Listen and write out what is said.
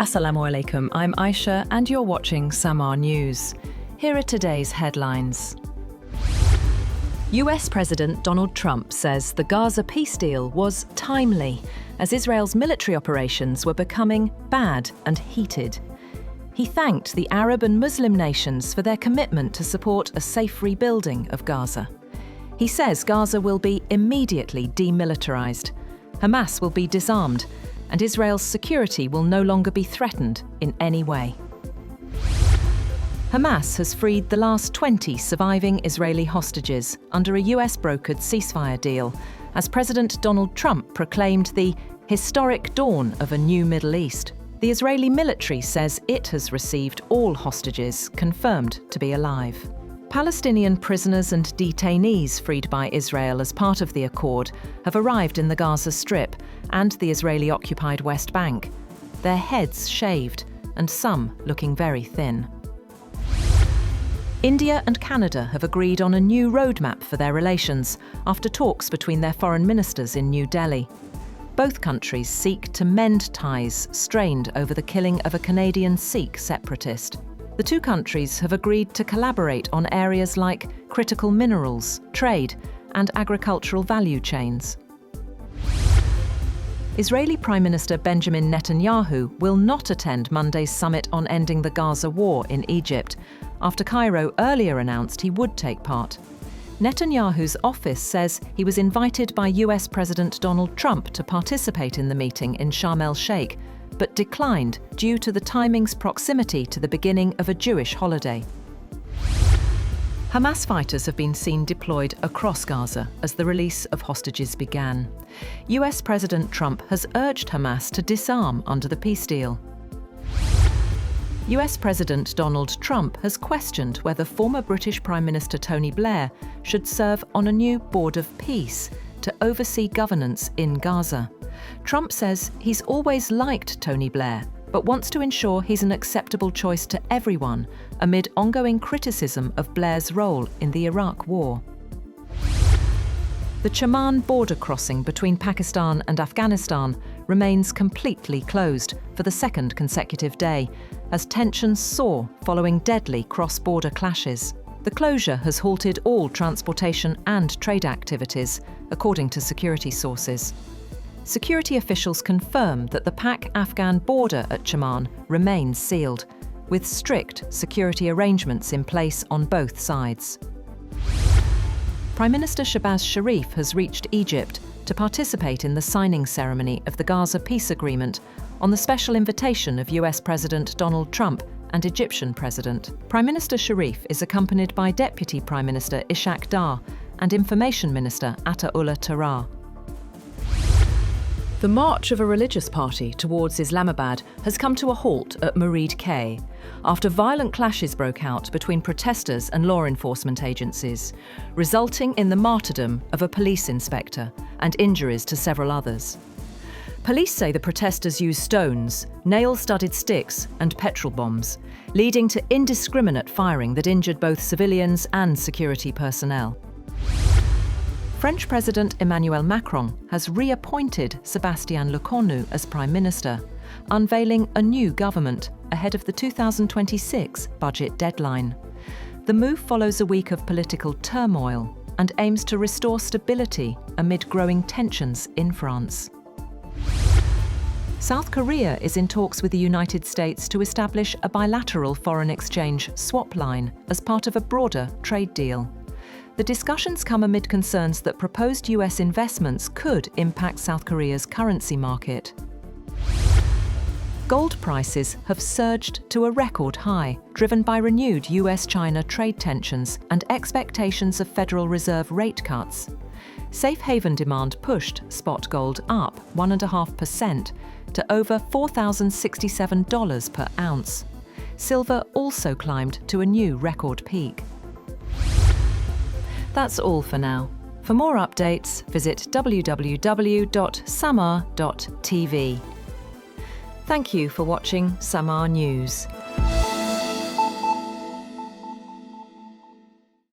Assalamu alaikum, I'm Aisha and you're watching Samaa News. Here are today's headlines. US President Donald Trump says the Gaza peace deal was timely as Israel's military operations were becoming bad and heated. He thanked the Arab and Muslim nations for their commitment to support a safe rebuilding of Gaza. He says Gaza will be immediately demilitarized, Hamas will be disarmed, and Israel's security will no longer be threatened in any way. Hamas has freed the last 20 surviving Israeli hostages under a US-brokered ceasefire deal, as President Donald Trump proclaimed the historic dawn of a new Middle East. The Israeli military says it has received all hostages confirmed to be alive. Palestinian prisoners and detainees freed by Israel as part of the accord have arrived in the Gaza Strip and the Israeli-occupied West Bank, their heads shaved and some looking very thin. India and Canada have agreed on a new roadmap for their relations after talks between their foreign ministers in New Delhi. Both countries seek to mend ties strained over the killing of a Canadian Sikh separatist. The two countries have agreed to collaborate on areas like critical minerals, trade, and agricultural value chains. Israeli Prime Minister Benjamin Netanyahu will not attend Monday's summit on ending the Gaza war in Egypt, after Cairo earlier announced he would take part. Netanyahu's office says he was invited by US President Donald Trump to participate in the meeting in Sharm el-Sheikh, but declined due to the timing's proximity to the beginning of a Jewish holiday. Hamas fighters have been seen deployed across Gaza as the release of hostages began. US President Trump has urged Hamas to disarm under the peace deal. US President Donald Trump has questioned whether former British Prime Minister Tony Blair should serve on a new Board of Peace to oversee governance in Gaza. Trump says he's always liked Tony Blair, but wants to ensure he's an acceptable choice to everyone amid ongoing criticism of Blair's role in the Iraq War. The Chaman border crossing between Pakistan and Afghanistan remains completely closed for the second consecutive day, as tensions soar following deadly cross-border clashes. The closure has halted all transportation and trade activities, according to security sources. Security officials confirm that the Pak-Afghan border at Chaman remains sealed, with strict security arrangements in place on both sides. Prime Minister Shahbaz Sharif has reached Egypt to participate in the signing ceremony of the Gaza peace agreement on the special invitation of US President Donald Trump and Egyptian President. Prime Minister Sharif is accompanied by Deputy Prime Minister Ishaq Dar and Information Minister Ataullah Tarar. The march of a religious party towards Islamabad has come to a halt at Murid Quay after violent clashes broke out between protesters and law enforcement agencies, resulting in the martyrdom of a police inspector and injuries to several others. Police say the protesters used stones, nail-studded sticks and petrol bombs, leading to indiscriminate firing that injured both civilians and security personnel. French President Emmanuel Macron has reappointed Sébastien Lecornu as Prime Minister, unveiling a new government ahead of the 2026 budget deadline. The move follows a week of political turmoil and aims to restore stability amid growing tensions in France. South Korea is in talks with the United States to establish a bilateral foreign exchange swap line as part of a broader trade deal. The discussions come amid concerns that proposed US investments could impact South Korea's currency market. Gold prices have surged to a record high, driven by renewed US-China trade tensions and expectations of Federal Reserve rate cuts. Safe haven demand pushed spot gold up 1.5% to over $4,067 per ounce. Silver also climbed to a new record peak. That's all for now. For more updates, visit www.samaa.tv. Thank you for watching Samaa News.